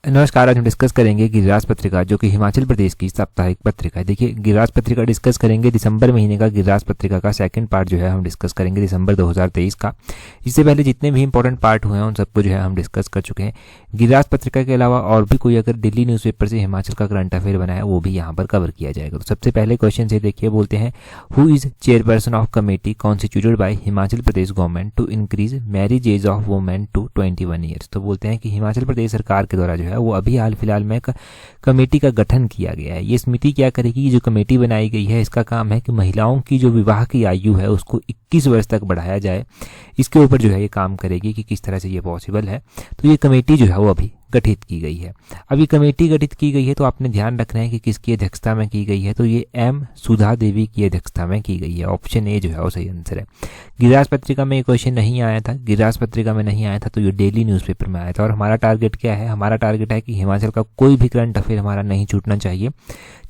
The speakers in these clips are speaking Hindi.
नमस्कार। आज हम डिस्कस करेंगे गिरिराज पत्रिका, जो कि हिमाचल प्रदेश की साप्ताहिक पत्रिका है। देखिए, गिरिराज पत्रिका डिस्कस करेंगे दिसंबर महीने का। गिरिराज पत्रिका का सेकंड पार्ट जो है हम डिस्कस करेंगे दिसंबर 2023 का। इससे पहले जितने भी इंपॉर्टेंट पार्ट हुए हैं उन सबको जो है हम डिस्कस कर चुके हैं। गिरिराज पत्रिका के अलावा और भी कोई अगर दिल्ली न्यूज़पेपर से हिमाचल का करंट अफेयर बना है वो भी यहाँ पर कवर किया जाएगा। तो सबसे पहले क्वेश्चन से देखिए, बोलते हैं who is chairperson of committee constituted by Himachal Pradesh government to increase marriage age of women to 21 years. तो बोलते हैं कि हिमाचल प्रदेश सरकार के द्वारा जो है वो अभी हाल फिलहाल में कमेटी का गठन किया गया है। ये समिति क्या करेगी? ये जो कमेटी बनाई गई है इसका काम है कि महिलाओं की जो विवाह की आयु है उसको 21 वर्ष तक बढ़ाया जाए। इसके ऊपर जो है ये काम करेगी कि किस तरह से ये पॉसिबल है। तो ये कमेटी जो है वो अभी गठित की गई है। अब ये कमेटी गठित की गई है तो आपने ध्यान रखना है कि किसकी अध्यक्षता में की गई है। तो ये एम सुधा देवी की अध्यक्षता में की गई है। ऑप्शन ए जो है वो सही आंसर है। गिरिराज पत्रिका में ये क्वेश्चन नहीं आया था, गिरिराज पत्रिका में नहीं आया था, तो ये डेली न्यूज़पेपर में आया था। और हमारा टारगेट क्या है? हमारा टारगेट है कि हिमाचल का कोई भी करंट अफेयर हमारा नहीं छूटना चाहिए,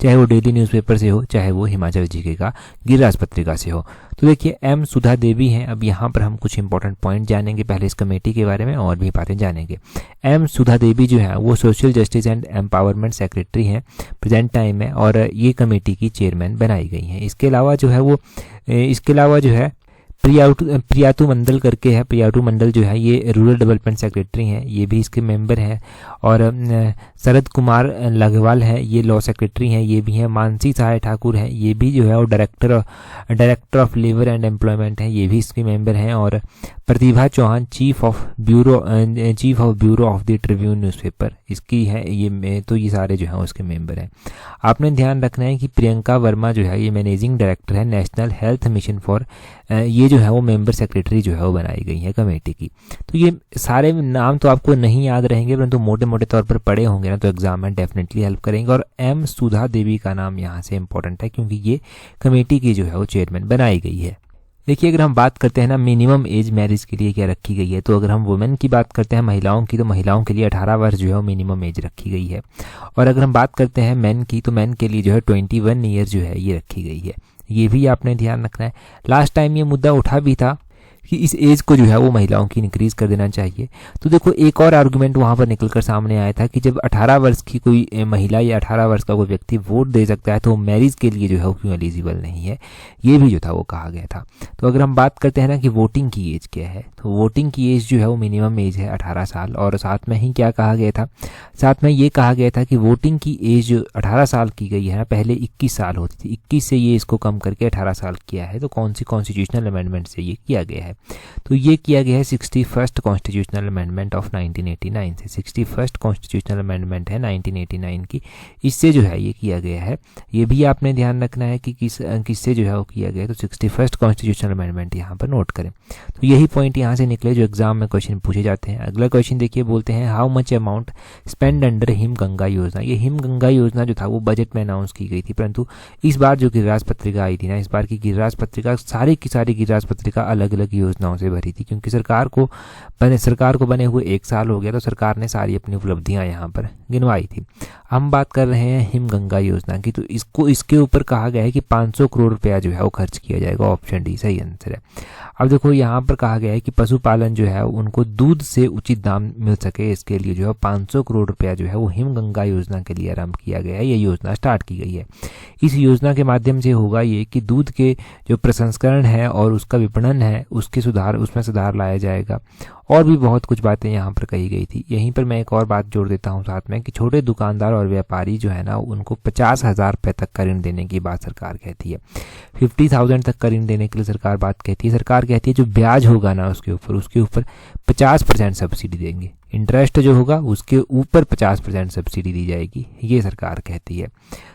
चाहे वो डेली न्यूज़पेपर से हो, चाहे वो हिमाचल जीके का गिरिराज पत्रिका से हो। तो देखिए, एम सुधा देवी हैं। अब यहाँ पर हम कुछ इंपॉर्टेंट पॉइंट जानेंगे, पहले इस कमेटी के बारे में और भी बातें जानेंगे। एम सुधा देवी जो है वो social justice and empowerment secretary हैं प्रेजेंट टाइम में, और ये कमेटी की चेयरमैन बनाई गई हैं। इसके अलावा जो है प्रियातु मंडल करके है। प्रियातु मंडल जो है ये रूरल डेवलपमेंट सेक्रेटरी हैं, ये भी इसके मेंबर हैं। और शरद कुमार लघवाल है, ये लॉ सेक्रेटरी हैं, ये भी हैं। मानसी सहाय ठाकुर है, ये भी जो है वो director of labour and employment है, ये भी इसके मेंबर हैं। और Pratibha Chauhan chief of bureau of the Tribune newspaper इसकी है ये। तो ये सारे जो है उसके मेंबर हैं। आपने ध्यान रखना है कि प्रियंका वर्मा जो है ये मैनेजिंग डायरेक्टर है नेशनल हेल्थ मिशन फॉर, ये जो है वो मेंबर सेक्रेटरी जो है वो बनाई गई है कमेटी की। तो ये सारे नाम तो आपको नहीं याद रहेंगे, परंतु मोटे मोटे तौर पर पढ़े होंगे ना तो एग्जाम में डेफिनेटली हेल्प करेंगे। और एम सुधा देवी का नाम यहाँ से इंपॉर्टेंट है क्योंकि ये कमेटी की जो है वो चेयरमैन बनाई गई है। देखिए, अगर हम बात करते हैं ना मिनिमम एज मैरिज के लिए क्या रखी गई है, तो अगर हम वुमेन की बात करते हैं महिलाओं की, तो महिलाओं के लिए 18 वर्ष जो है वो मिनिमम एज रखी गई है। और अगर हम बात करते हैं मेन की, तो मेन के लिए जो है 21 ईयर जो है ये रखी गई है। ये भी आपने ध्यान रखना है। लास्ट टाइम ये मुद्दा उठा भी था कि इस एज को जो है वो महिलाओं की इंक्रीज कर देना चाहिए। तो देखो, एक और आर्गुमेंट वहाँ पर निकल कर सामने आया था कि जब 18 वर्ष की कोई महिला या 18 वर्ष का कोई व्यक्ति वोट दे सकता है तो मैरिज के लिए जो है वो क्यों एलिजिबल नहीं है, ये भी जो था वो कहा गया था। तो अगर हम बात करते हैं ना कि वोटिंग की एज क्या है, तो वोटिंग की एज जो है वो मिनिमम एज है 18 साल। और साथ में ही क्या कहा गया था? साथ में ये कहा गया था कि वोटिंग की एज 18 साल की गई है ना, पहले 21 साल होती थी, 21 से ये इसको कम करके 18 साल किया है। तो कौन सी कॉन्स्टिट्यूशनल अमेंडमेंट से ये किया गया है? तो ये किया गया है 61st कॉन्स्टिट्यूशनल अमेंडमेंट ऑफ 1989 से। 61st कॉन्स्टिट्यूशनल अमेंडमेंट है 1989 की, इससे जो है ये किया गया है। ये भी आपने ध्यान रखना है कि किससे जो है वो किया गया है। तो 61st कॉन्स्टिट्यूशनल अमेंडमेंट यहाँ पर नोट करें। तो यही पॉइंट यहाँ से निकले जो एग्जाम में क्वेश्चन पूछे जाते हैं। अगला क्वेश्चन देखिए, बोलते हैं how much amount spend under him Ganga योजना। ये हिम गंगा योजना जो था वो बजट में अनाउंस की गई थी, परंतु इस बार जो गिरिराज पत्रिका आई थी ना, इस बार की गिरिराज पत्रिका सारी की सारी गिरिराज पत्रिका अलग अलग योजनाओं से भरी थी, क्योंकि सरकार को बने हुए 1 साल हो गया, तो सरकार ने सारी अपनी उपलब्धियां यहाँ पर गिनवाई थी। हम बात कर रहे हैं हिम गंगा योजना की, तो इसके ऊपर कहा गया है कि 500 करोड़ रुपया जो है वो खर्च किया जाएगा। ऑप्शन डी सही आंसर है। अब देखो, यहाँ पर कहा गया है कि पशुपालन जो है उनको दूध से उचित दाम मिल सके, इसके लिए जो है 500 करोड़ रुपया जो है वो हिम गंगा योजना के लिए आरंभ किया गया है। ये योजना स्टार्ट की गई है। इस योजना के माध्यम से होगा ये कि दूध के जो प्रसंस्करण है और उसका विपणन है उसमें सुधार लाया जाएगा। और भी बहुत कुछ बातें यहाँ पर कही गई थी। यहीं पर मैं एक और बात जोड़ देता हूँ साथ में कि छोटे दुकानदार और व्यापारी जो है ना उनको 50,000 रुपये तक का ऋण देने की बात सरकार कहती है। 50,000 तक का ऋण देने के लिए सरकार बात कहती है। सरकार कहती है जो ब्याज होगा ना उसके ऊपर 50% सब्सिडी देंगे। इंटरेस्ट जो होगा उसके ऊपर 50% सब्सिडी दी जाएगी, ये सरकार कहती है।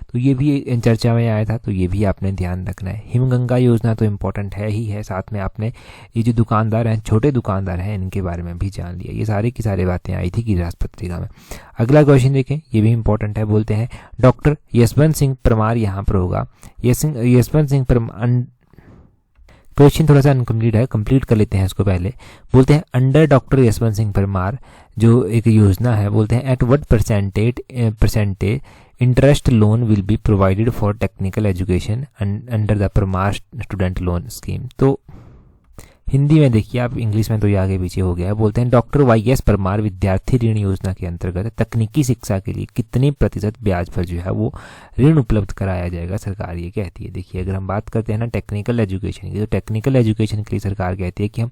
तो ये भी चर्चा में आया था, तो ये भी आपने ध्यान रखना है। हिमगंगा योजना तो इम्पोर्टेंट है ही है, साथ में आपने ये जो दुकानदार हैं, छोटे दुकानदार हैं, इनके बारे में भी जान लिया। ये सारी की सारी बातें आई थी गिरिराज पत्रिका में। अगला क्वेश्चन देखें, ये भी इंपॉर्टेंट है। बोलते हैं डॉक्टर यशवंत सिंह परमार यहाँ पर होगा। यशवंत सिंह परमार, क्वेश्चन थोड़ा सा अनकम्प्लीट है, कंप्लीट कर लेते हैं इसको पहले। बोलते हैं अंडर डॉक्टर यशवंत सिंह परमार जो एक योजना है, बोलते हैं at what percentage interest loan will be provided for technical education under the Parmar student loan scheme. तो हिंदी में देखिए आप, इंग्लिश में तो ये आगे पीछे हो गया है। बोलते हैं डॉक्टर वाई एस परमार विद्यार्थी ऋण योजना के अंतर्गत तकनीकी शिक्षा के लिए कितने प्रतिशत ब्याज पर जो है वो ऋण उपलब्ध कराया जाएगा, सरकार ये कहती है। देखिए अगर हम बात करते हैं ना टेक्निकल एजुकेशन की, तो टेक्निकल एजुकेशन के लिए सरकार कहती है कि हम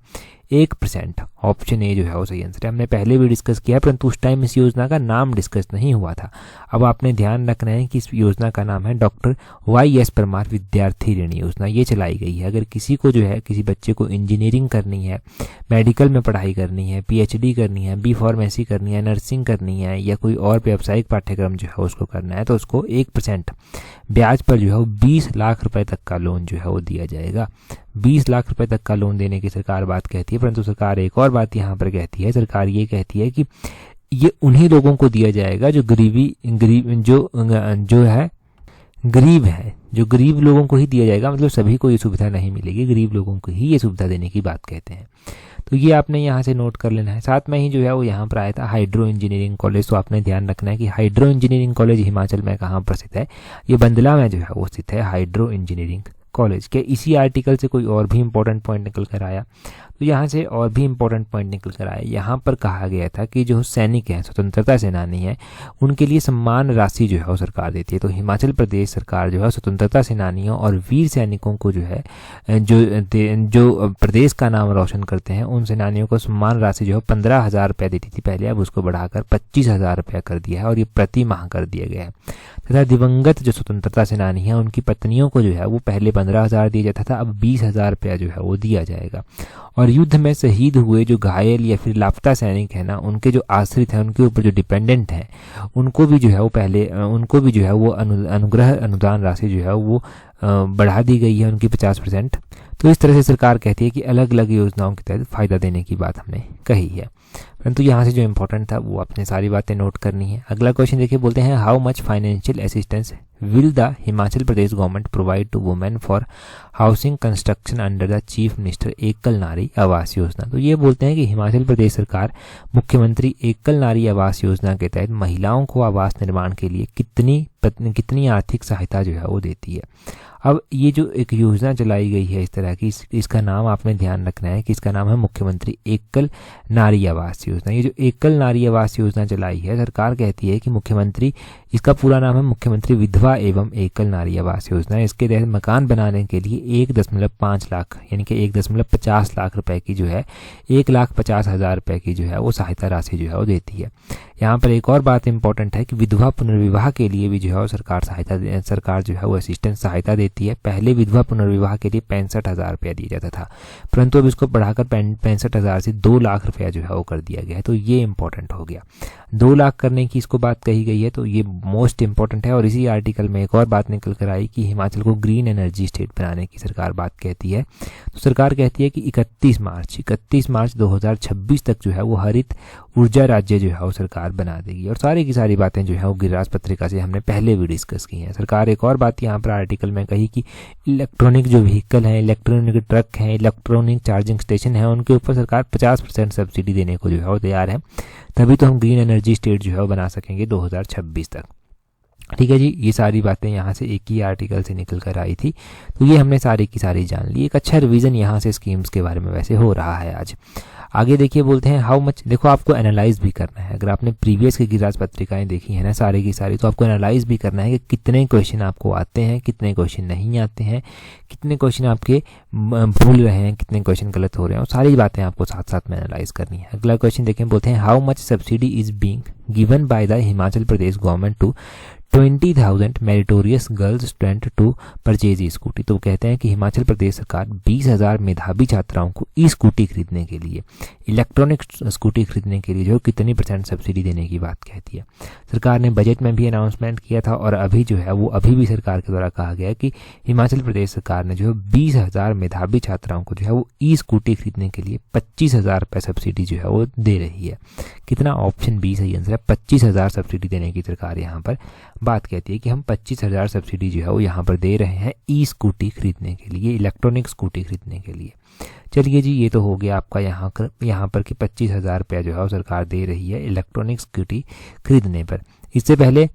1%, ऑप्शन ए जो है वो सही आंसर है। हमने पहले भी डिस्कस किया है, परंतु उस टाइम इस योजना का नाम डिस्कस नहीं हुआ था। अब आपने ध्यान रखना है कि इस योजना का नाम है डॉक्टर वाई.एस. परमार विद्यार्थी ऋण योजना। ये चलाई गई है अगर किसी को जो है, किसी बच्चे को इंजीनियरिंग करनी है, मेडिकल में पढ़ाई करनी है, पीएचडी करनी है, बी फार्मेसी करनी है, नर्सिंग करनी है, या कोई और व्यावसायिक पाठ्यक्रम जो है उसको करना है, तो उसको 1% ब्याज पर जो है वो 20 लाख रुपए तक का लोन जो है वो दिया जाएगा। 20 लाख रुपए तक का लोन देने की सरकार बात कहती है, परंतु सरकार एक और बात यहाँ पर कहती है। सरकार ये कहती है कि ये उन्हीं लोगों को दिया जाएगा जो गरीब है, जो गरीब लोगों को ही दिया जाएगा। मतलब सभी को ये सुविधा नहीं मिलेगी, गरीब लोगों को ही ये सुविधा देने की बात कहते हैं। तो ये आपने यहाँ से नोट कर लेना है। साथ में ही जो है वो यहाँ पर आया था हाइड्रो इंजीनियरिंग कॉलेज। तो आपने ध्यान रखना है कि हाइड्रो इंजीनियरिंग कॉलेज हिमाचल में कहाँ पर स्थित है, ये बंदला में जो है वो स्थित है हाइड्रो इंजीनियरिंग कॉलेज के। इसी आर्टिकल से कोई और भी इंपॉर्टेंट पॉइंट निकल कर आया, तो यहाँ से और भी इंपॉर्टेंट पॉइंट निकल कर आया। यहाँ पर कहा गया था कि जो सैनिक हैं, स्वतंत्रता सेनानी हैं, उनके लिए सम्मान राशि जो है वो सरकार देती है। तो हिमाचल प्रदेश सरकार जो है स्वतंत्रता सेनानियों और वीर सैनिकों को जो है जो प्रदेश का नाम रोशन करते हैं, उन सेनानियों को सम्मान राशि जो है 15,000 रुपये देती थी पहले, अब उसको बढ़ाकर 25,000 रुपया कर दिया है और ये प्रति माह कर दिया गया है। तथा दिवंगत जो स्वतंत्रता सेनानी हैं उनकी पत्नियों को जो है वो पहले 15,000 दिया जाता था, अब 20,000 रुपया जो है वो दिया जाएगा। और युद्ध में शहीद हुए जो घायल या फिर लापता सैनिक है ना, उनके जो आश्रित हैं, उनके ऊपर जो डिपेंडेंट हैं, उनको भी जो है वो पहले उनको भी जो है वो अनुग्रह अनुदान राशि जो है वो बढ़ा दी गई है, उनकी 50%। तो इस तरह से सरकार कहती है कि अलग अलग योजनाओं के तहत फायदा देने की बात हमने कही है। परंतु यहाँ से जो इंपॉर्टेंट था वो आपने सारी बातें नोट करनी है। अगला क्वेश्चन देखिए, बोलते हैं how much financial assistance will the Himachal Pradesh government provide to women for housing construction under the chief minister Ekal Nari Awas Yojana. तो ये बोलते हैं कि हिमाचल प्रदेश सरकार मुख्यमंत्री एकल नारी आवास योजना के तहत महिलाओं को आवास निर्माण के लिए कितनी आर्थिक सहायता जो है वो देती है। अब ये जो एक योजना चलाई गई है इस तरह की, इसका नाम आपने ध्यान रखना है कि इसका नाम है मुख्यमंत्री एकल नारी आवास योजना। ये जो एकल नारी आवास योजना चलाई है, सरकार कहती है कि मुख्यमंत्री, इसका पूरा नाम है मुख्यमंत्री विधवा एवं एकल नारी आवास योजना। इसके तहत मकान बनाने के लिए 1.5 लाख यानी कि 1.50 लाख रुपए की जो है 1,50,000 रुपए की जो है वो सहायता राशि जो है वो देती है। यहाँ पर एक और बात इंपॉर्टेंट है कि विधवा पुनर्विवाह के लिए भी जो है सरकार जो है वो असिस्टेंस सहायता देती है। पहले विधवा पुनर्विवाह के लिए 65,000 रुपया दिया जाता था, परंतु अब इसको बढ़ाकर 65,000 से 2 लाख रुपया जो है वो कर दिया गया है। तो ये इंपॉर्टेंट हो गया, 2 लाख करने की इसको बात कही गई है, तो ये मोस्ट इंपॉर्टेंट है। और इसी आर्टिकल में एक और बात निकल कर आई कि हिमाचल को ग्रीन एनर्जी स्टेट बनाने की सरकार बात कहती है। तो सरकार कहती है कि 31 मार्च 2026 तक जो है वो हरित ऊर्जा राज्य जो है वो सरकार बना देगी। और सारी की सारी बातें जो है वो गिरिराज पत्रिका से हमने पहले भी डिस्कस की हैं। सरकार एक और बात यहाँ पर आर्टिकल में कही कि इलेक्ट्रॉनिक जो व्हीकल हैं, इलेक्ट्रॉनिक ट्रक हैं, इलेक्ट्रॉनिक चार्जिंग स्टेशन हैं, उनके ऊपर सरकार 50% सब्सिडी देने को जो है वो तैयार है। तभी तो हम ग्रीन एनर्जी स्टेट जो है वो बना सकेंगे 2026 तक। ठीक है जी, ये सारी बातें यहाँ से एक ही आर्टिकल से निकल कर आई थी, तो ये हमने सारी की सारी जान ली। एक अच्छा रिवीजन यहाँ से स्कीम्स के बारे में वैसे हो रहा है आज। आगे देखिए, बोलते हैं हाउ मच। देखो आपको एनालाइज भी करना है। अगर आपने प्रीवियस की गिरिराज पत्रिकाएं देखी है ना सारी की सारी, तो आपको एनालाइज भी करना है कि कितने क्वेश्चन आपको आते हैं, कितने क्वेश्चन नहीं आते हैं, कितने क्वेश्चन आपके भूल रहे हैं, कितने क्वेश्चन गलत हो रहे हैं, और सारी बातें आपको साथ साथ में एनालाइज करनी है। अगला क्वेश्चन देखें, बोलते हैं how much subsidy is being given by the Himachal Pradesh government to 20,000 meritorious girls student to purchase e scooty. तो कहते हैं कि हिमाचल प्रदेश सरकार 20,000 मेधावी छात्राओं को ई स्कूटी खरीदने के लिए, इलेक्ट्रॉनिक स्कूटी खरीदने के लिए जो कितनी % सब्सिडी देने की बात कहती है। सरकार ने बजट में भी अनाउंसमेंट किया था, और अभी जो है वो अभी भी सरकार के द्वारा कहा गया है कि हिमाचल प्रदेश सरकार ने जो है 20,000 मेधावी छात्राओं को जो है वो ई स्कूटी खरीदने के लिए 25,000 रुपये सब्सिडी जो है वो दे रही है। कितना? ऑप्शन बी सही आंसर है। 25,000 सब्सिडी देने की सरकार यहाँ पर बात कहती है कि हम 25,000 सब्सिडी जो है वो यहाँ पर दे रहे हैं ई स्कूटी खरीदने के लिए, इलेक्ट्रॉनिक स्कूटी खरीदने के लिए। चलिए जी, ये तो हो गया आपका यहाँ पर कि 25,000 रुपया जो है वो सरकार दे रही है इलेक्ट्रॉनिक स्कूटी खरीदने पर। इससे पहले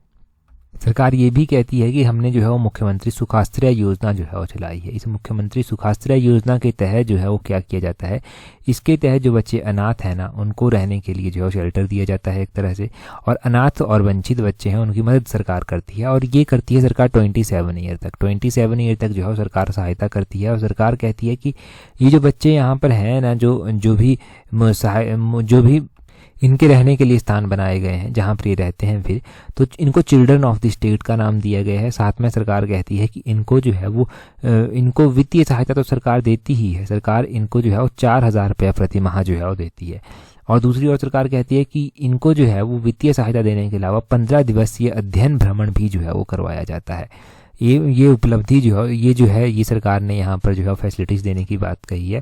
सरकार ये भी कहती है कि हमने जो है वो मुख्यमंत्री सुखाश्रय योजना जो है वो चलाई है। इस मुख्यमंत्री सुखाश्रय योजना के तहत जो है वो क्या किया जाता है, इसके तहत जो बच्चे अनाथ हैं ना, उनको रहने के लिए जो है शेल्टर दिया जाता है एक तरह से, और अनाथ और वंचित बच्चे हैं उनकी मदद सरकार करती है। और ये करती है सरकार 27 ईयर तक, 27 ईयर तक जो है सरकार सहायता करती है। और सरकार कहती है कि ये जो बच्चे यहाँ पर हैं ना, जो भी इनके रहने के लिए स्थान बनाए गए हैं जहाँ पर ये रहते हैं, फिर तो इनको चिल्ड्रन ऑफ द स्टेट का नाम दिया गया है। साथ में सरकार कहती है कि इनको जो है वो इनको वित्तीय सहायता तो सरकार देती ही है, सरकार इनको जो है वो 4,000 रुपया प्रति माह जो है वो देती है। और दूसरी ओर सरकार कहती है कि इनको जो है वो वित्तीय सहायता देने के अलावा 15 दिवसीय अध्ययन भ्रमण भी जो है वो करवाया जाता है। ये उपलब्धि जो है ये सरकार ने यहाँ पर जो है फैसिलिटीज़ देने की बात कही है।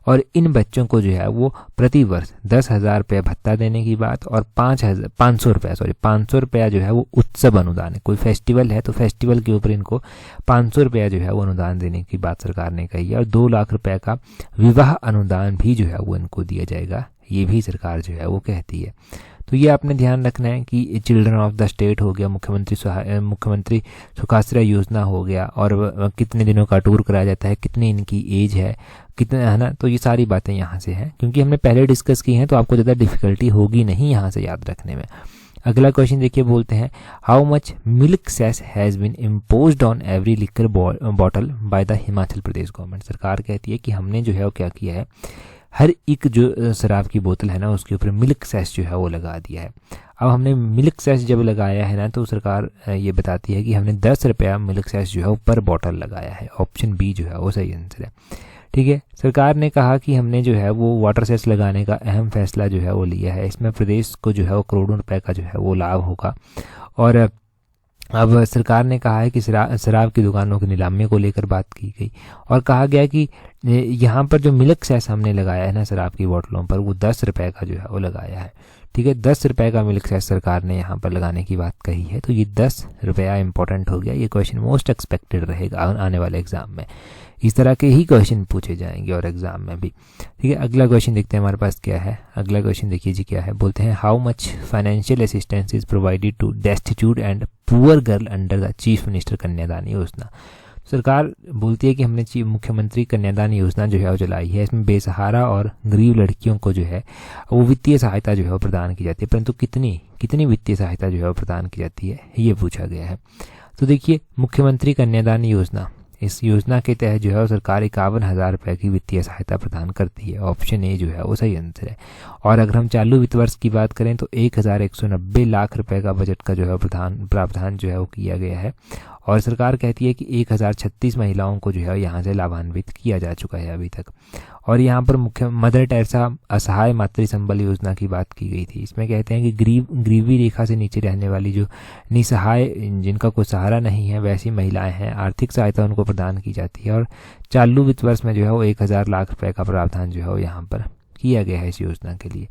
और इन बच्चों को जो है वो प्रति वर्ष 10,000 रुपया भत्ता देने की बात, और 500 रुपया जो है वो उत्सव अनुदान है। कोई फेस्टिवल है तो फेस्टिवल के ऊपर इनको 500 रुपया जो है वो अनुदान देने की बात सरकार ने कही है। और 2 लाख रुपये का विवाह अनुदान भी जो है वो इनको दिया जाएगा, ये भी सरकार जो है वो कहती है। तो ये आपने ध्यान रखना है कि चिल्ड्रन ऑफ द स्टेट हो गया, मुख्यमंत्री सुखाश्रय योजना हो गया, और कितने दिनों का टूर कराया जाता है, कितनी इनकी एज है, कितना है ना। तो ये सारी बातें यहाँ से हैं, क्योंकि हमने पहले डिस्कस की हैं तो आपको ज़्यादा डिफिकल्टी होगी नहीं यहाँ से याद रखने में। अगला क्वेश्चन देखिए, बोलते हैं how much milk cess has been imposed on every liquor bottle by the Himachal Pradesh government. सरकार कहती है कि हमने जो है वो क्या किया है, हर एक जो शराब की बोतल है ना उसके ऊपर मिल्क सेस जो है वो लगा दिया है। अब हमने मिल्क सेस जब लगाया है ना, तो सरकार ये बताती है कि हमने 10 रुपया मिल्क सेस जो है वो पर बॉटल लगाया है। ऑप्शन बी जो है वो सही आंसर है। ठीक है, सरकार ने कहा कि हमने जो है वो वाटर सेस लगाने का अहम फैसला जो है वो लिया है। इसमें प्रदेश को जो है वो करोड़ों रुपए का जो है वो लाभ होगा। और अब सरकार ने कहा है कि शराब की दुकानों की नीलामी को लेकर बात की गई, और कहा गया कि यहाँ पर जो मिल्क सेस हमने लगाया है ना शराब की बोतलों पर, वो 10 रुपये का जो है वो लगाया है। ठीक है, 10 रुपये का मिल्क सेस सरकार ने यहाँ पर लगाने की बात कही है। तो ये 10 रुपया इंपॉर्टेंट हो गया। ये क्वेश्चन मोस्ट एक्सपेक्टेड रहेगा आने वाले एग्जाम में, इस तरह के ही क्वेश्चन पूछे जाएंगे और एग्जाम में भी। ठीक है, अगला क्वेश्चन देखते हैं हमारे पास क्या है। अगला क्वेश्चन देखिए जी क्या है, बोलते हैं how much financial assistance is provided to destitute and poor girl under the chief minister Kanyadan Yojana. सरकार बोलती है कि हमने मुख्यमंत्री कन्यादान योजना जो है वो चलाई है। इसमें बेसहारा और गरीब लड़कियों को जो है वो वित्तीय सहायता जो है वो प्रदान की जाती है, परंतु कितनी वित्तीय सहायता जो है वो प्रदान की जाती है, ये पूछा गया है। तो देखिए, मुख्यमंत्री कन्यादान योजना, इस योजना के तहत जो है सरकार 51,000 रुपये की वित्तीय सहायता प्रदान करती है। ऑप्शन ए जो है वो सही आंसर है। और अगर हम चालू वित्त वर्ष की बात करें तो 1,190 लाख रुपए का बजट का जो है प्रावधान जो है वो किया गया है। और सरकार कहती है कि 1,036 महिलाओं को जो है यहाँ से लाभान्वित किया जा चुका है अभी तक। और यहाँ पर मुख्य मदर टेरेसा असहाय मातृ संबल योजना की बात की गई थी। इसमें कहते हैं कि गरीबी रेखा से नीचे रहने वाली जो निसहाय, जिनका कोई सहारा नहीं है, वैसी महिलाएं हैं, आर्थिक सहायता उनको प्रदान की जाती है। और चालू वित्त वर्ष में जो है वो 1,000 लाख रुपए का प्रावधान जो है वो यहाँ पर किया गया है इस योजना के लिए।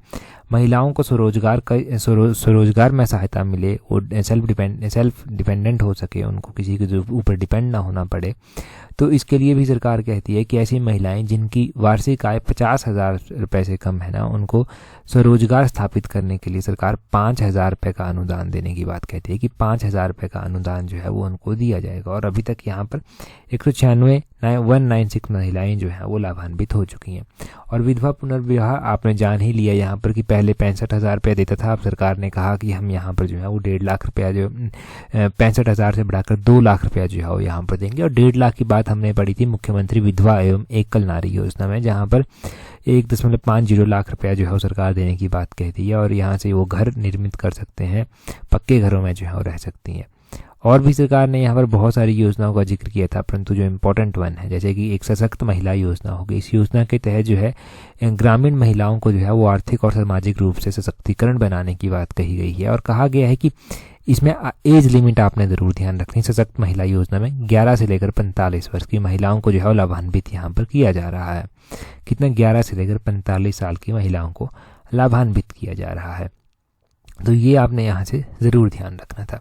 महिलाओं को स्वरोजगार में सहायता मिले, वो सेल्फ डिपेंडेंट हो सके, उनको किसी के ऊपर डिपेंड ना होना पड़े। तो इसके लिए भी सरकार कहती है कि ऐसी महिलाएं जिनकी वार्षिक आय 50,000 रुपये से कम है ना, उनको स्वरोजगार स्थापित करने के लिए सरकार 5,000 रुपये का अनुदान देने की बात कहती है कि 5,000 रुपये का अनुदान जो है वो उनको दिया जाएगा। और अभी तक यहाँ पर 196 महिलाएं जो हैं वो लाभान्वित हो चुकी हैं। और विधवा पुनर्विवाह आपने जान ही लिया यहाँ पर कि पहले 65,000 रुपये देता था। अब सरकार ने कहा कि हम यहाँ पर जो है वो 1.5 लाख रुपया जो 65,000 से बढ़ाकर 2 लाख रुपया जो है वो यहाँ पर देंगे। और 1.5 लाख की बात हमने पढ़ी थी मुख्यमंत्री विधवा एवं एकल नारी योजना में, जहाँ पर 1.50 लाख रुपया जो है वो सरकार देने की बात कहती है। और यहाँ से वो घर निर्मित कर सकते हैं, पक्के घरों में जो है वो रह सकती हैं। और भी सरकार ने यहाँ पर बहुत सारी योजनाओं का जिक्र किया था, परंतु जो इम्पोर्टेंट वन है, जैसे कि एक सशक्त महिला योजना होगी। इस योजना के तहत जो है ग्रामीण महिलाओं को जो है वो आर्थिक और सामाजिक रूप से सशक्तिकरण बनाने की बात कही गई है। और कहा गया है कि इसमें एज लिमिट आपने ज़रूर ध्यान रखनी। सशक्त महिला योजना में 11 से लेकर 45 वर्ष की महिलाओं को जो है लाभान्वित यहाँ पर किया जा रहा है। कितना? 11 से लेकर 45 साल की महिलाओं को लाभान्वित किया जा रहा है। तो ये आपने यहाँ से ज़रूर ध्यान रखना था।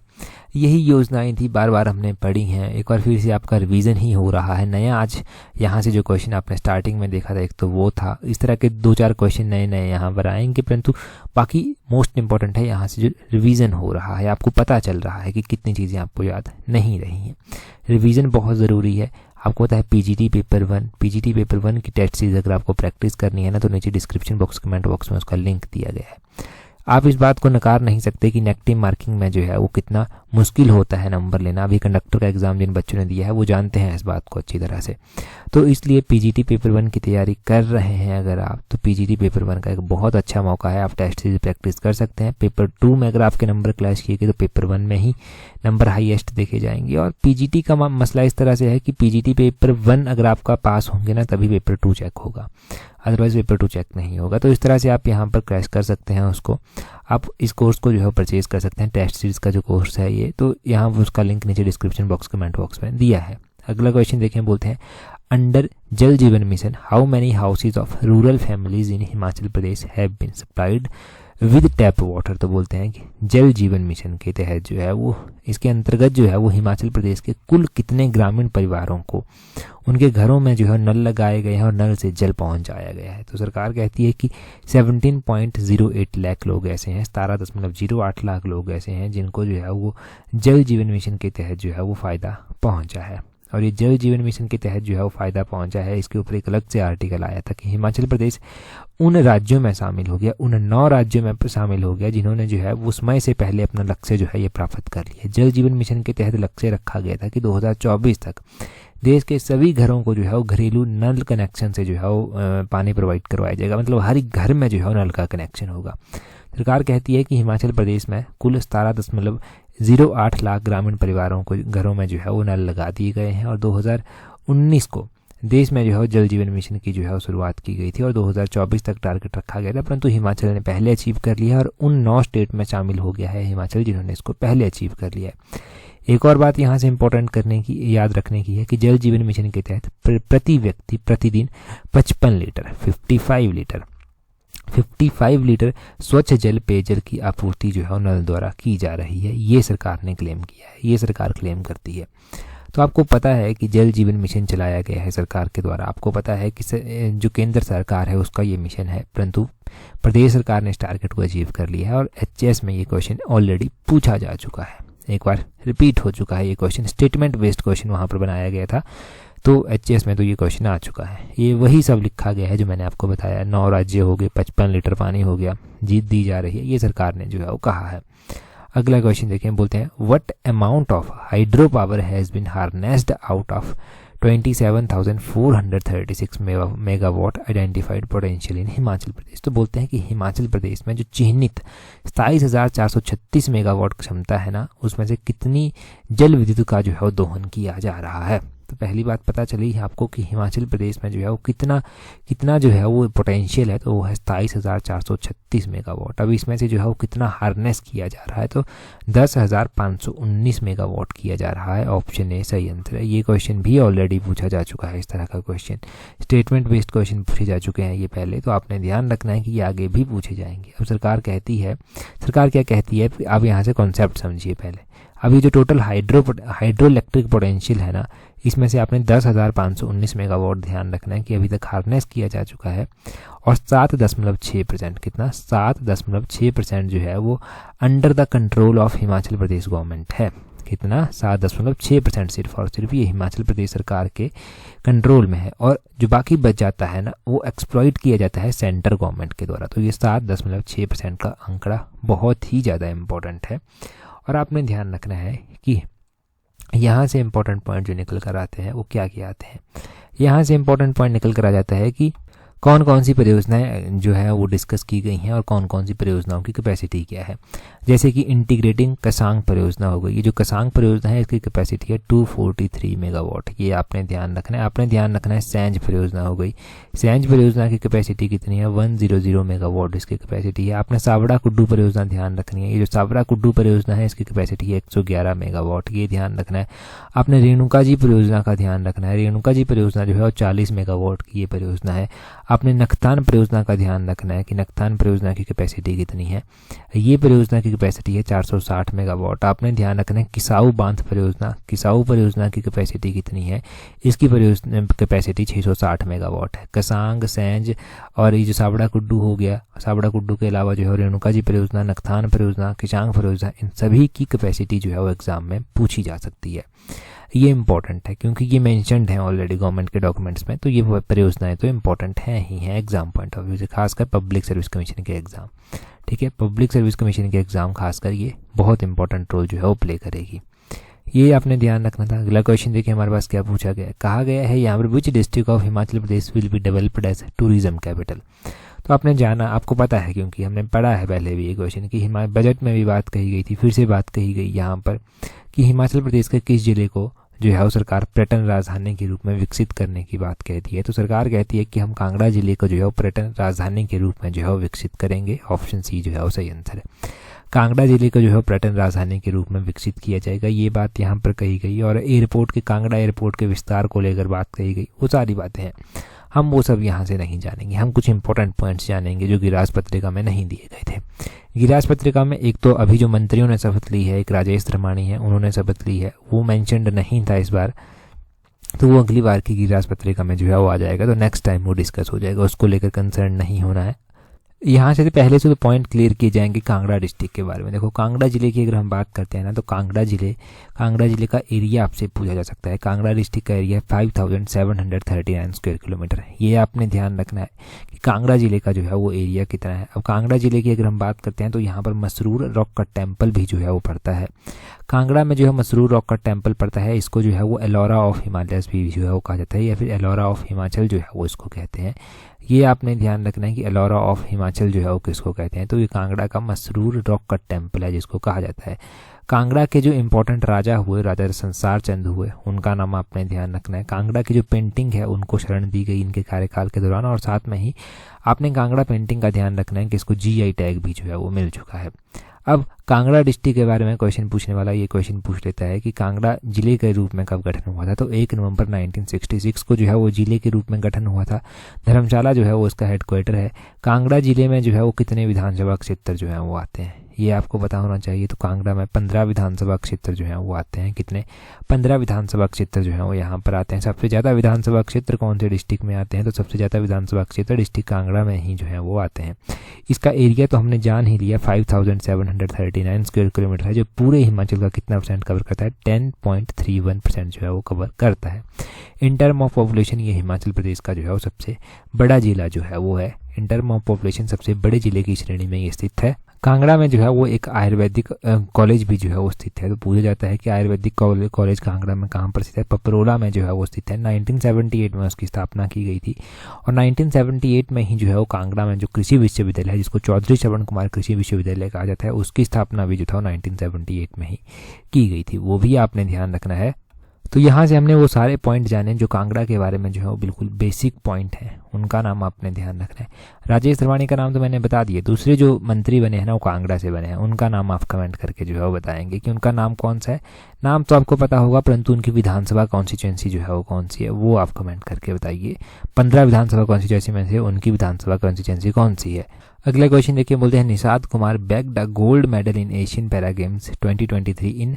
यही योजनाएं थी, बार बार हमने पढ़ी हैं, एक बार फिर से आपका रिवीजन ही हो रहा है। नया आज यहाँ से जो क्वेश्चन आपने स्टार्टिंग में देखा था एक तो वो था, इस तरह के 2-4 क्वेश्चन नए नए यहाँ पर आएंगे, परंतु बाकी मोस्ट इंपॉर्टेंट है यहाँ से जो रिवीजन हो रहा है, आपको पता चल रहा है कि कितनी चीज़ें आपको याद नहीं रही हैं। रिवीजन बहुत ज़रूरी है। आपको पता है पीजीटी पेपर 1 की टेस्ट सीरीज अगर आपको प्रैक्टिस करनी है ना, तो नीचे डिस्क्रिप्शन बॉक्स कमेंट बॉक्स में उसका लिंक दिया गया है। आप इस बात को नकार नहीं सकते कि नेगेटिव मार्किंग में जो है वो कितना मुश्किल होता है नंबर लेना। अभी कंडक्टर का एग्जाम जिन बच्चों ने दिया है वो जानते हैं इस बात को अच्छी तरह से। तो इसलिए पीजीटी पेपर 1 की तैयारी कर रहे हैं अगर आप, तो पीजीटी पेपर 1 का एक बहुत अच्छा मौका है, आप टेस्ट सीरीज प्रैक्टिस कर सकते हैं। पेपर 2 में अगर आपके नंबर क्लैश किए गए तो पेपर 1 में ही नंबर हाईएस्ट देखे जाएंगे। और पीजीटी का मसला इस तरह से है कि पीजीटी पेपर 1 अगर आपका पास होंगे ना तभी पेपर 2 चेक होगा, अदरवाइज पेपर 2 चेक नहीं होगा। तो इस तरह से आप यहाँ पर क्रैश कर सकते हैं उसको। आप इस कोर्स को जो है परचेज कर सकते हैं, टेस्ट सीरीज का जो कोर्स है ये, तो यहाँ उसका लिंक नीचे डिस्क्रिप्शन बॉक्स कमेंट बॉक्स में दिया है। अगला क्वेश्चन देखें, बोलते हैं under Jal Jeevan mission how many houses of rural families in Himachal Pradesh have been supplied with tap water. तो बोलते हैं कि जल जीवन मिशन के तहत जो है वो, इसके अंतर्गत जो है वो हिमाचल प्रदेश के कुल कितने ग्रामीण परिवारों को उनके घरों में जो है नल लगाए गए हैं और नल से जल पहुंचाया गया है। तो सरकार कहती है कि 17.08 लाख लोग ऐसे हैं, 17.08 लाख लोग ऐसे हैं जिनको जो है वो जल जीवन मिशन के तहत जो है वो फ़ायदा पहुंचा है। और ये जल जीवन मिशन के तहत जो है वो फ़ायदा पहुंचा है, इसके ऊपर एक अलग से आर्टिकल आया था कि हिमाचल प्रदेश उन राज्यों में शामिल हो गया, उन 9 राज्यों में शामिल हो गया जिन्होंने जो है वो समय से पहले अपना लक्ष्य जो है ये प्राप्त कर लिया। जल जीवन मिशन के तहत लक्ष्य रखा गया था कि 2024 तक देश के सभी घरों को जो है वो घरेलू नल कनेक्शन से जो है वो पानी प्रोवाइड करवाया जाएगा, मतलब हर एक घर में जो है नल का कनेक्शन होगा। सरकार कहती है कि हिमाचल प्रदेश में कुल 17.08 लाख ग्रामीण परिवारों को घरों में जो है वो नल लगा दिए गए हैं। और 2019 को देश में जो है जल जीवन मिशन की जो है वो शुरुआत की गई थी और 2024 तक टारगेट रखा गया था, परंतु हिमाचल ने पहले अचीव कर लिया है और उन 9 स्टेट में शामिल हो गया है हिमाचल जिन्होंने इसको पहले अचीव कर लिया है। एक और बात यहाँ से इम्पोर्टेंट करने की, याद रखने की है कि जल जीवन मिशन के तहत प्रति व्यक्ति प्रतिदिन 55 लीटर स्वच्छ जल पेयजल की आपूर्ति जो है नल द्वारा की जा रही है। ये सरकार ने क्लेम किया है, ये सरकार क्लेम करती है। तो आपको पता है कि जल जीवन मिशन चलाया गया है सरकार के द्वारा, आपको पता है कि जो केंद्र सरकार है उसका ये मिशन है, परंतु प्रदेश सरकार ने इस टारगेट को अचीव कर लिया है। और एचएस में ये क्वेश्चन ऑलरेडी पूछा जा चुका है, एक बार रिपीट हो चुका है ये क्वेश्चन, स्टेटमेंट बेस्ड क्वेश्चन वहाँ पर बनाया गया था, तो एचएस में तो ये क्वेश्चन आ चुका है। ये वही सब लिखा गया है जो मैंने आपको बताया, 9 राज्य हो गए, 55 लीटर पानी हो गया, जीत दी जा रही है, ये सरकार ने जो है वो कहा है। अगला क्वेश्चन देखें, बोलते हैं what amount of hydro power has been harnessed out of 27,436 megawatt identified potential in Himachal Pradesh. तो बोलते हैं कि हिमाचल प्रदेश में जो चिन्हित 27,436 मेगावाट क्षमता है ना, उसमें से कितनी जल विद्युत का जो है वो दोहन किया जा रहा है। तो पहली बात पता चली है आपको कि हिमाचल प्रदेश में जो है वो कितना जो है वो पोटेंशियल है, तो वो है 27,436 मेगावाट। अब इसमें से जो है वो कितना हार्नेस किया जा रहा है, तो 10,519 मेगावाट किया जा रहा है। ऑप्शन ए सही आंसर है। ये क्वेश्चन भी ऑलरेडी पूछा जा चुका है, इस तरह का क्वेश्चन स्टेटमेंट बेस्ड क्वेश्चन पूछे जा चुके हैं ये पहले, तो आपने ध्यान रखना है कि ये आगे भी पूछे जाएंगे। अब सरकार क्या कहती है, आप यहाँ से कॉन्सेप्ट समझिए पहले। अभी जो टोटल हाइड्रो इलेक्ट्रिक पोटेंशियल है ना, इसमें से आपने 10,519 मेगावाट ध्यान रखना है कि अभी तक हार्नेस किया जा चुका है, और 7.6% कितना 7.6% जो है वो under the control of Himachal Pradesh government है। कितना 7.6% सिर्फ और सिर्फ ये हिमाचल प्रदेश सरकार के कंट्रोल में है, और जो बाकी बच जाता है ना वो एक्सप्लॉइट किया जाता है सेंटर गवर्नमेंट के द्वारा। तो ये 7.6% का आंकड़ा बहुत ही ज़्यादा इम्पोर्टेंट है। और आपने ध्यान रखना है कि यहाँ से इम्पोर्टेंट पॉइंट जो निकल कर आते हैं वो क्या क्या आते हैं। यहाँ से इम्पोर्टेंट पॉइंट निकल कर आ जाता है कि कौन कौन सी परियोजनाएं जो है वो डिस्कस की गई हैं और कौन कौन सी परियोजनाओं की कैपेसिटी क्या है। जैसे कि इंटीग्रेटिंग कसांग परियोजना हो गई, ये जो कसांग परियोजना है इसकी कैपेसिटी है 243 मेगावाट, ये आपने ध्यान रखना है। आपने ध्यान रखना है सैंज परियोजना हो गई, सैंज परियोजना की कैपेसिटी कितनी है 100 मेगावाट इसकी कैपेसिटी है। आपने सावड़ा कुड्डू परियोजना ध्यान रखनी है, ये जो सावड़ा कुड्डू परियोजना है इसकी कैपेसिटी है 111 मेगावाट, ये ध्यान रखना है। आपने रेणुका जी परियोजना का ध्यान रखना है, रेणुका जी परियोजना जो है वो 40 मेगावाट की ये परियोजना है। आपने नखतान परियोजना का ध्यान रखना है कि नखतान परियोजना की कैपेसिटी कितनी है। ये परियोजना की कैपेसिटी है 460 मेगावाट। आपने ध्यान रखना है किसाऊ बांध परियोजना, किसाऊ परियोजना की कैपेसिटी कितनी है, इसकी परियोजना कैपेसिटी 660 मेगावाट है। कसांग, सैंज और ये जो साबड़ा कुड्डू हो गया, साबड़ा कुड्डू के अलावा जो है रेणुका जी परियोजना, नखतान परियोजना, किचांग परियोजना, इन सभी की कैपेसिटी जो है वो एग्जाम में पूछी जा सकती है। ये इंपॉर्टेंट है क्योंकि ये मेंशन्ड है ऑलरेडी गवर्नमेंट के डॉक्यूमेंट्स में, तो ये परियोजनाएं तो इंपॉर्टेंट हैं ही हैं एग्जाम पॉइंट ऑफ व्यू से, खासकर पब्लिक सर्विस कमीशन के एग्जाम। ठीक है, पब्लिक सर्विस कमीशन के एग्जाम खासकर ये बहुत इंपॉर्टेंट रोल जो है वो प्ले करेगी। ये आपने ध्यान रखना था। अगला क्वेश्चन देखिए हमारे पास क्या पूछा गया है। कहा गया है यहाँ पर which district of Himachal Pradesh will be developed as tourism capital. तो आपने जाना, आपको पता है क्योंकि हमने पढ़ा है पहले भी ये क्वेश्चन कि बजट में भी बात कही गई थी, फिर से बात कही गई यहाँ पर कि हिमाचल प्रदेश के किस जिले को जो है वो सरकार पर्यटन राजधानी के रूप में विकसित करने की बात कहती है। तो सरकार कहती है कि हम कांगड़ा जिले को जो है वो पर्यटन राजधानी के रूप में जो है वो विकसित करेंगे। ऑप्शन सी जो है वो सही आंसर है। कांगड़ा जिले को जो है पर्यटन राजधानी के रूप में विकसित किया जाएगा, ये बात यहाँ पर कही गई। और एयरपोर्ट के, कांगड़ा एयरपोर्ट के विस्तार को लेकर बात कही गई, वो सारी बातें हैं, हम वो सब यहाँ से नहीं जानेंगे। हम कुछ इंपॉर्टेंट पॉइंट्स जानेंगे जो गिरास पत्रिका में नहीं दिए गए थे। गिरास पत्रिका में एक तो अभी जो मंत्रियों ने शपथ ली है, एक राजेश त्रिमाणी है, उन्होंने शपथ ली है, वो मेंशन्ड नहीं था इस बार, तो वो अगली बार की गिरास पत्रिका में जो है वो आ जाएगा, तो नेक्स्ट टाइम वो डिस्कस हो जाएगा, उसको लेकर कंसर्न नहीं होना है। यहाँ से पहले से तो पॉइंट क्लियर किए जाएंगे कांगड़ा डिस्ट्रिक्ट के बारे में। देखो कांगड़ा जिले की अगर हम बात करते हैं ना, तो कांगड़ा जिले का एरिया आपसे पूछा जा सकता है। कांगड़ा डिस्ट्रिक्ट का एरिया 5739 स्क्वायर किलोमीटर है। ये आपने ध्यान रखना है कि कांगड़ा जिले का जो है वो एरिया कितना है। अब कांगड़ा जिले की अगर हम बात करते हैं तो यहाँ पर मसरूर रॉक का टेम्पल भी जो है वो पड़ता है। कांगड़ा में जो है मसरूर रॉक का टेम्पल पड़ता है, इसको जो है वो एलोरा ऑफ हिमालयस भी जो है वो कहा जाता है, या फिर एलोरा ऑफ हिमाचल जो है वो इसको कहते हैं। ये आपने ध्यान रखना है कि एलोरा ऑफ हिमाचल जो है वो किसको कहते हैं, तो ये कांगड़ा का मसरूर रॉक का टेम्पल है जिसको कहा जाता है। कांगड़ा के जो इंपॉर्टेंट राजा हुए, राजा संसार चंद हुए, उनका नाम आपने ध्यान रखना है। कांगड़ा की जो पेंटिंग है उनको शरण दी गई इनके कार्यकाल के दौरान, और साथ में ही आपने कांगड़ा पेंटिंग का ध्यान रखना है कि इसको GI टैग भी जो है वो मिल चुका है। अब कांगड़ा डिस्ट्रिक्ट के बारे में क्वेश्चन पूछने वाला ये क्वेश्चन पूछ लेता है कि कांगड़ा जिले के रूप में कब गठन हुआ था। तो 1 नवंबर 1966 को जो है वो जिले के रूप में गठन हुआ था। धर्मशाला जो है वो इसका हेडक्वार्टर है। कांगड़ा जिले में जो है वो कितने विधानसभा क्षेत्र जो है वो आते हैं, ये आपको पता होना चाहिए। तो कांगड़ा में 15 विधानसभा क्षेत्र जो है वो आते हैं। कितने? 15 विधानसभा क्षेत्र जो है वो यहाँ पर आते हैं। सबसे ज़्यादा विधानसभा क्षेत्र कौन से डिस्ट्रिक्ट में आते हैं, तो सबसे ज़्यादा विधानसभा क्षेत्र डिस्ट्रिक्ट कांगड़ा में ही जो है वो आते हैं। इसका एरिया तो हमने जान ही लिया, 5739 स्क्वायर किलोमीटर है, जो पूरे हिमाचल का कितना % कवर करता है, 10.31% जो है वो कवर करता है। इन टर्म ऑफ पॉपुलेशन ये हिमाचल प्रदेश का जो है वो सबसे बड़ा जिला जो है वो है। इन टर्म ऑफ पॉपुलेशन सबसे बड़े जिले की श्रेणी में ये स्थित है। कांगड़ा में जो है वो एक आयुर्वेदिक कॉलेज भी जो है वो स्थित है। तो पूछा जाता है कि आयुर्वेदिक कॉलेज कांगड़ा में कहाँ पर स्थित है, पपरोला में जो है वो स्थित है। 1978 में उसकी स्थापना की गई थी, और 1978 में ही जो है वो कांगड़ा में जो कृषि विश्वविद्यालय है, जिसको चौधरी श्रवण कुमार कृषि विश्वविद्यालय कहा जाता है, उसकी स्थापना भी जो था 1978 में ही की गई थी। वो भी आपने ध्यान रखना है। तो यहाँ से हमने वो सारे पॉइंट जाने जो कांगड़ा के बारे में जो है वो बिल्कुल बेसिक पॉइंट हैं, उनका नाम आपने ध्यान रखना है। राजेश त्रिवाणी का नाम तो मैंने बता दिया। दूसरे जो मंत्री बने हैं ना वो कांगड़ा से बने हैं, उनका नाम आप कमेंट करके जो है वो बताएंगे कि उनका नाम कौन सा है। नाम तो आपको पता होगा, परंतु उनकी विधानसभा कॉन्स्टिट्यूएंसी जो है वो कौन सी है वो आप कमेंट करके बताइए। 15 विधानसभा कॉन्स्टिट्यूएंसी में से उनकी विधानसभा कॉन्स्टिट्यूएंसी कौन सी है। अगला क्वेश्चन देखिए, बोलते हैं Nishad Kumar bagged a gold medal in Asian para games 2023 in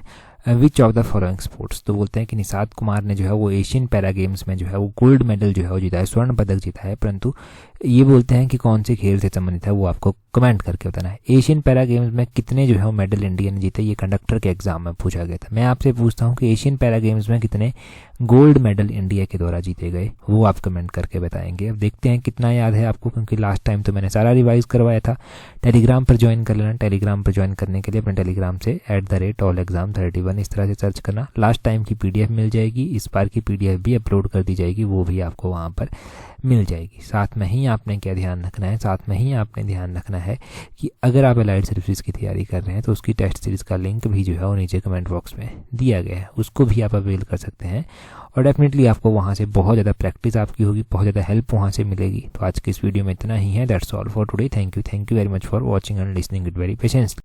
which of the following sports. तो बोलते हैं कि निषाद कुमार ने जो है वो एशियन पैरा गेम्स में जो है वो गोल्ड मेडल जो है वो जीता है, स्वर्ण पदक जीता है, परंतु ये बोलते हैं कि कौन से खेल से संबंधित है वो आपको कमेंट करके बताना है। एशियन पैरा गेम्स में कितने जो है वो मेडल इंडिया ने जीते, ये कंडक्टर के एग्जाम में पूछा गया था। मैं आपसे पूछता हूँ कि एशियन पैरा गेम्स में कितने गोल्ड मेडल इंडिया के द्वारा जीते गए, वो आप कमेंट करके बताएंगे। अब देखते हैं कितना याद है आपको, क्योंकि लास्ट टाइम तो मैंने सारा रिवाइज करवाया था। टेलीग्राम पर ज्वाइन कर लेना। टेलीग्राम पर ज्वाइन करने के लिए अपने टेलीग्राम से @allexam31 इस तरह से सर्च करना। लास्ट टाइम की PDF मिल जाएगी, इस बार की PDF भी अपलोड कर दी जाएगी, वो भी आपको वहाँ पर मिल जाएगी। साथ में ही आपने क्या ध्यान रखना है, साथ में ही आपने ध्यान रखना है कि अगर आप एलाइड सर्विसेज की तैयारी कर रहे हैं तो उसकी टेस्ट सीरीज़ का लिंक भी जो है वो नीचे कमेंट बॉक्स में दिया गया है, उसको भी आप अवेल कर सकते हैं, और डेफिनेटली आपको वहाँ से बहुत ज़्यादा प्रैक्टिस आपकी होगी, बहुत ज़्यादा हेल्प वहाँ से मिलेगी। तो आज की इस वीडियो में इतना ही है। That's all for today. Thank you very much for watching and listening it very patiently.